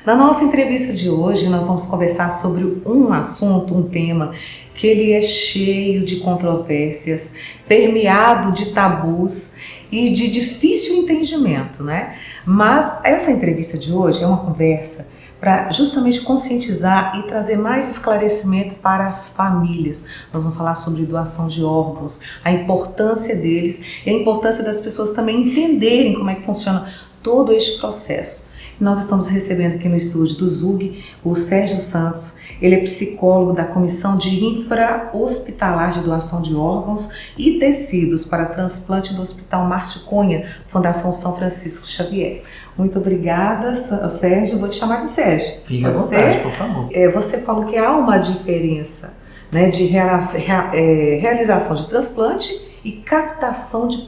Na nossa entrevista de hoje, nós vamos conversar sobre um assunto, um tema que ele é cheio de controvérsias, permeado de tabus e de difícil entendimento, né? Mas essa entrevista de hoje é uma conversa para justamente conscientizar e trazer mais esclarecimento para as famílias. Nós vamos falar sobre doação de órgãos, a importância deles e a importância das pessoas também entenderem como é que funciona todo este processo. Nós estamos recebendo aqui no estúdio do ZUG o Sérgio Santos. Ele é psicólogo da Comissão de Infra-Hospitalar de Doação de Órgãos e Tecidos para Transplante do Hospital Márcio Cunha, Fundação São Francisco Xavier. Muito obrigada, Sérgio. Vou te chamar de Sérgio. Fique à vontade, por favor. Você falou que há uma diferença, né, de realização de transplante e captação de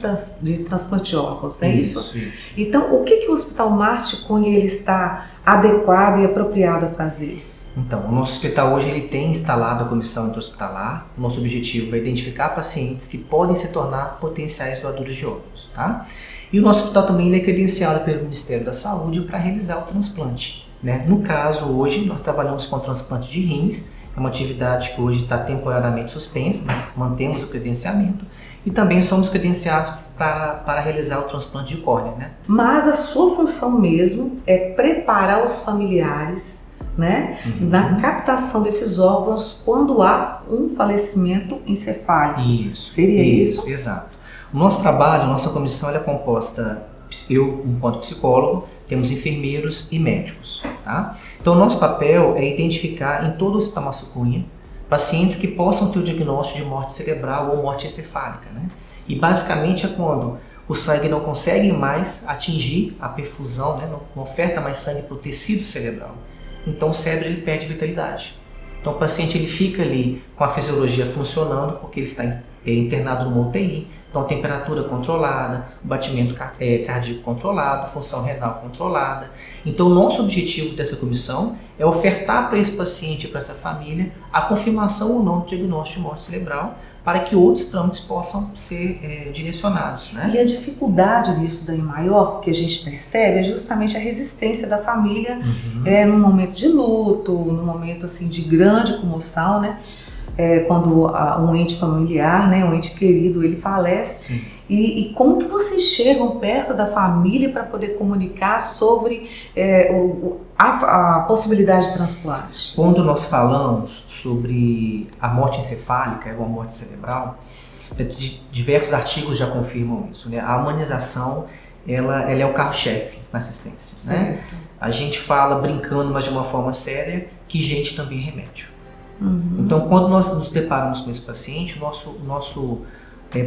transplante de órgãos, não é isso? Então, o que o Hospital Márcio Cunha ele está adequado e apropriado a fazer? Então, o nosso hospital hoje ele tem instalado a comissão interhospitalar. O nosso objetivo é identificar pacientes que podem se tornar potenciais doadores de órgãos, tá? E o nosso hospital também ele é credenciado pelo Ministério da Saúde para realizar o transplante, né? No caso, hoje, nós trabalhamos com transplante de rins. É uma atividade que hoje está temporariamente suspensa, mas mantemos o credenciamento. E também somos credenciados para realizar o transplante de córnea, né? Mas a sua função mesmo é preparar os familiares, né, na captação desses órgãos quando há um falecimento encefálico. Isso. Seria isso? Exato. O nosso trabalho, a nossa comissão ela é composta, eu enquanto psicólogo, temos enfermeiros e médicos, tá? Então o nosso papel é identificar em todo o Hospital Márcio Cunha pacientes que possam ter o diagnóstico de morte cerebral ou morte encefálica, né? E basicamente é quando o sangue não consegue mais atingir a perfusão, né? Não oferta mais sangue para o tecido cerebral. Então o cérebro ele perde vitalidade. Então o paciente ele fica ali com a fisiologia funcionando porque ele está internado numa UTI, então a temperatura controlada, o batimento cardíaco controlado, função renal controlada. Então o nosso objetivo dessa comissão é ofertar para esse paciente e para essa família a confirmação ou não do diagnóstico de morte cerebral para que outros trâmites possam ser direcionados, né? E a dificuldade disso daí maior que a gente percebe é justamente a resistência da família num momento de luto, num momento assim de grande comoção, né? Quando um ente familiar, né, um ente querido, ele falece. E como que vocês chegam perto da família para poder comunicar sobre a possibilidade de transplante? Quando nós falamos sobre a morte encefálica ou a morte cerebral, diversos artigos já confirmam isso, né? A humanização ela é o carro-chefe na assistência, né? A gente fala brincando, mas de uma forma séria, que gente também é remédio. Então, quando nós nos deparamos com esse paciente, o nosso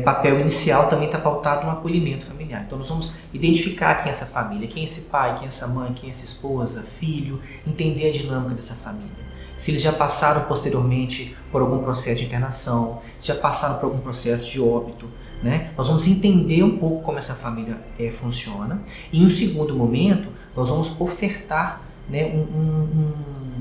papel inicial também está pautado no acolhimento familiar. Então, nós vamos identificar quem é essa família, quem é esse pai, quem é essa mãe, quem é essa esposa, filho, entender a dinâmica dessa família. Se eles já passaram posteriormente por algum processo de internação, se já passaram por algum processo de óbito, né? Nós vamos entender um pouco como essa família funciona e, em um segundo momento, nós vamos ofertar, né,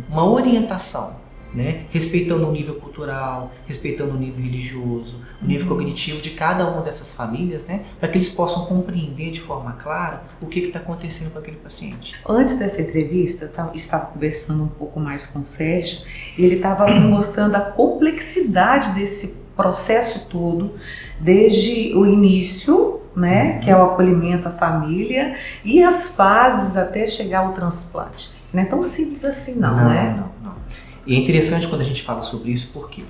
uma orientação, né? Respeitando o nível cultural, respeitando o nível religioso, o nível cognitivo de cada uma dessas famílias, né? Para que eles possam compreender de forma clara o que está acontecendo com aquele paciente. Antes dessa entrevista, eu estava conversando um pouco mais com o Sérgio e ele estava me mostrando a complexidade desse processo todo, desde o início, né, que é o acolhimento à família, e as fases até chegar ao transplante. Não é tão simples assim não, né? Não. E é interessante quando a gente fala sobre isso porque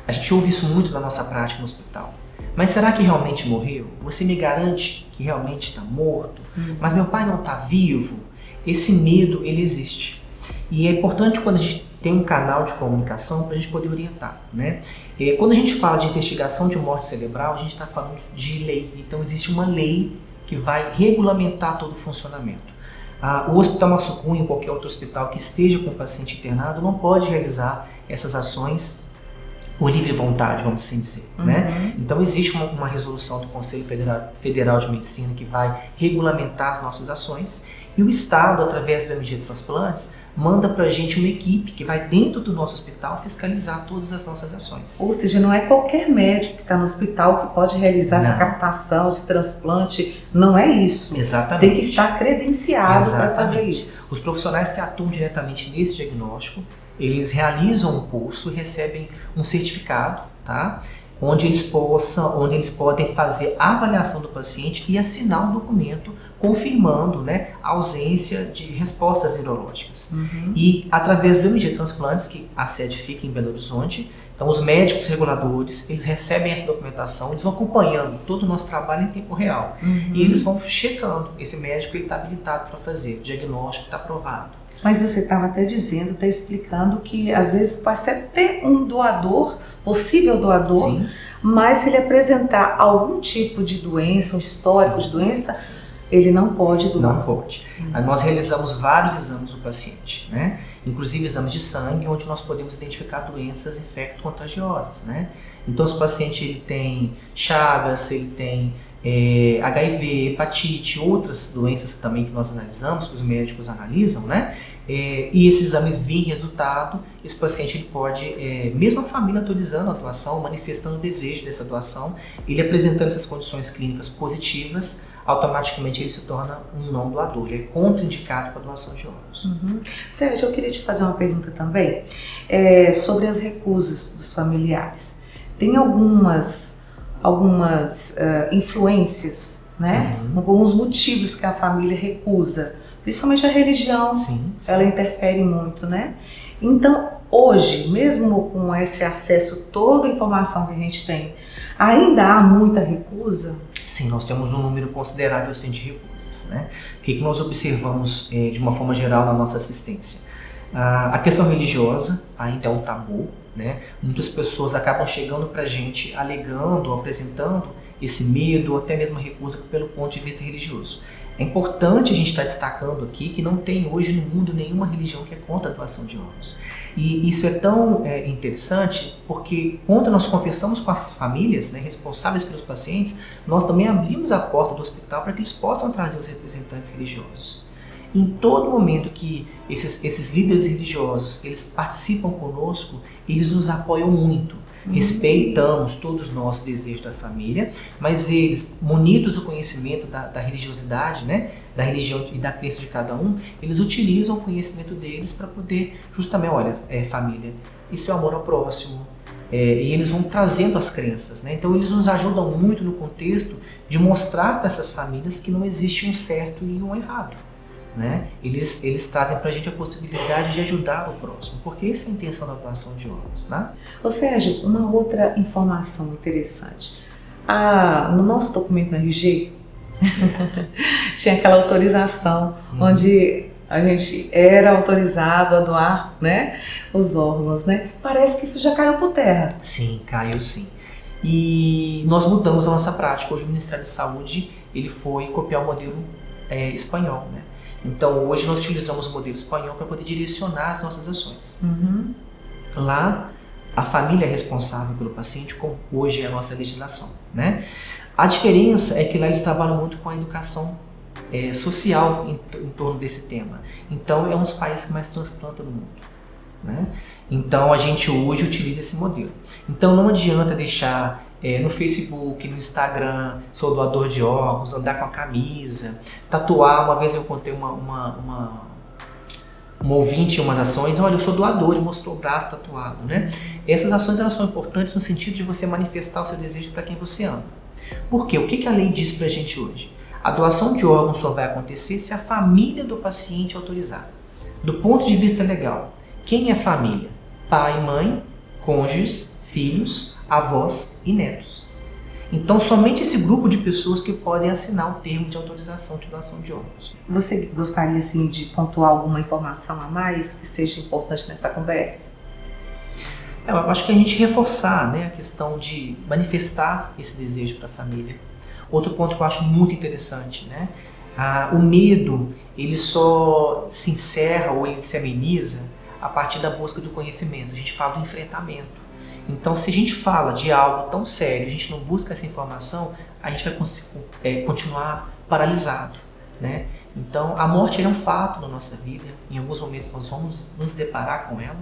a gente ouve isso muito na nossa prática no hospital. Mas será que realmente morreu? Você me garante que realmente está morto? Mas meu pai não está vivo? Esse medo, ele existe. E é importante quando a gente tem um canal de comunicação para a gente poder orientar, né? Quando a gente fala de investigação de morte cerebral, a gente está falando de lei. Então existe uma lei que vai regulamentar todo o funcionamento. O Hospital Márcio Cunha, qualquer outro hospital que esteja com o paciente internado, não pode realizar essas ações por livre vontade, vamos assim dizer, né? Então existe uma resolução do Conselho Federal de Medicina que vai regulamentar as nossas ações E o Estado, através do MG Transplantes, manda para a gente uma equipe que vai dentro do nosso hospital fiscalizar todas as nossas ações. Ou seja, não é qualquer médico que está no hospital que pode realizar essa Não. captação, esse transplante, não é isso. Exatamente. Tem que estar credenciado para fazer isso. Os profissionais que atuam diretamente nesse diagnóstico, eles realizam um curso e recebem um certificado, tá? Onde eles podem fazer a avaliação do paciente e assinar um documento confirmando, né, a ausência de respostas neurológicas. E através do MG Transplantes, que a sede fica em Belo Horizonte, então os médicos reguladores, eles recebem essa documentação, eles vão acompanhando todo o nosso trabalho em tempo real. E eles vão checando, esse médico está habilitado para fazer, o diagnóstico está aprovado. Mas você estava até dizendo, até explicando que às vezes pode ser até um doador, possível doador, Sim. mas se ele apresentar algum tipo de doença, um histórico de doença, ele não pode doar. Não pode. Nós realizamos vários exames do paciente, né? Inclusive exames de sangue, onde nós podemos identificar doenças infecto-contagiosas, né? Então, se o paciente ele tem Chagas, ele tem HIV, hepatite, outras doenças também que nós analisamos, que os médicos analisam, né? E esse exame vir resultado, esse paciente ele pode, mesmo a família autorizando a doação, manifestando o desejo dessa doação, ele apresentando essas condições clínicas positivas, automaticamente ele se torna um não doador, ele é contraindicado para a doação de órgãos. Sérgio, eu queria te fazer uma pergunta também sobre as recusas dos familiares. Tem algumas influências, né? Alguns motivos que a família recusa, principalmente a religião, Sim. ela interfere muito, né? Então, hoje, mesmo com esse acesso, toda a informação que a gente tem, ainda há muita recusa? Sim, nós temos um número considerável sim, de recusas, né? O que nós observamos de uma forma geral na nossa assistência? A questão religiosa ainda é um tabu, né? Muitas pessoas acabam chegando para a gente alegando, apresentando esse medo ou até mesmo recusa pelo ponto de vista religioso. É importante a gente estar destacando aqui que não tem hoje no mundo nenhuma religião que é contra a doação de órgãos. E isso é tão interessante porque quando nós conversamos com as famílias, né, responsáveis pelos pacientes, nós também abrimos a porta do hospital para que eles possam trazer os representantes religiosos. Em todo momento que esses líderes religiosos eles participam conosco, eles nos apoiam muito. Respeitamos todos nós o desejo da família, mas eles, munidos do conhecimento da religiosidade, né, da religião e da crença de cada um, eles utilizam o conhecimento deles para poder, justamente, olha, família, isso é o amor ao próximo, e eles vão trazendo as crenças, né? Então eles nos ajudam muito no contexto de mostrar para essas famílias que não existe um certo e um errado. Né? Eles trazem para a gente a possibilidade de ajudar o próximo, porque essa é a intenção da doação de órgãos. Né? Ô Sérgio, uma outra informação interessante. No nosso documento na RG, tinha aquela autorização onde a gente era autorizado a doar, né, os órgãos. Né? Parece que isso já caiu por terra. Sim, caiu sim. E nós mudamos a nossa prática. Hoje o Ministério da Saúde ele foi copiar o modelo espanhol, né? Então hoje nós utilizamos o modelo espanhol para poder direcionar as nossas ações. Lá a família é responsável pelo paciente, como hoje é a nossa legislação, né? A diferença é que lá eles trabalham muito com a educação social em torno desse tema. Então é um dos países que mais transplanta no mundo, né? Então a gente hoje utiliza esse modelo. Então não adianta deixar no Facebook, no Instagram, sou doador de órgãos, andar com a camisa, tatuar. Uma vez eu contei uma ouvinte em umas ações, olha, eu sou doador, e mostrou o braço tatuado, né? Essas ações elas são importantes no sentido de você manifestar o seu desejo para quem você ama. Por quê? O que a lei diz para a gente hoje? A doação de órgãos só vai acontecer se a família do paciente autorizar. Do ponto de vista legal, quem é família? Pai, mãe, cônjuges, filhos, avós e netos. Então, somente esse grupo de pessoas que podem assinar o termo de autorização de doação de órgãos. Você gostaria, assim, de pontuar alguma informação a mais que seja importante nessa conversa? Eu acho que a gente reforçar, né, a questão de manifestar esse desejo para a família. Outro ponto que eu acho muito interessante, né? O medo, ele só se encerra ou ele se ameniza a partir da busca do conhecimento. A gente fala do enfrentamento. Então, se a gente fala de algo tão sério, a gente não busca essa informação, a gente vai continuar paralisado, né? Então, a morte é um fato na nossa vida, em alguns momentos nós vamos nos deparar com ela,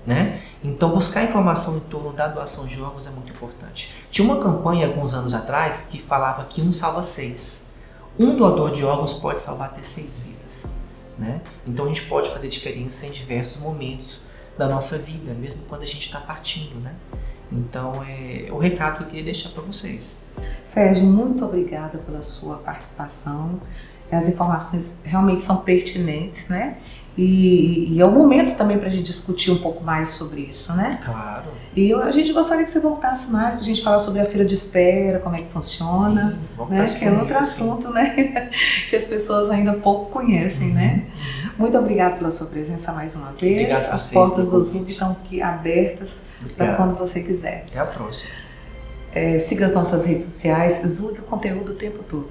né? Então, buscar informação em torno da doação de órgãos é muito importante. Tinha uma campanha alguns anos atrás que falava que um salva 6. Um doador de órgãos pode salvar até 6 vidas, né? Então, a gente pode fazer diferença em diversos momentos da nossa vida, mesmo quando a gente está partindo, né? Então, é o recado que eu queria deixar para vocês. Sérgio, muito obrigada pela sua participação. As informações realmente são pertinentes, né? E é o momento também para a gente discutir um pouco mais sobre isso, né? Claro. E a gente gostaria que você voltasse mais para a gente falar sobre a fila de espera, como é que funciona, sim, né? Que é outro assunto, né? Que as pessoas ainda pouco conhecem, né? Muito obrigada pela sua presença mais uma vez. Obrigado As portas do Zoom estão aqui abertas para quando você quiser. Até a próxima. Siga as nossas redes sociais, Zoom o conteúdo o tempo todo.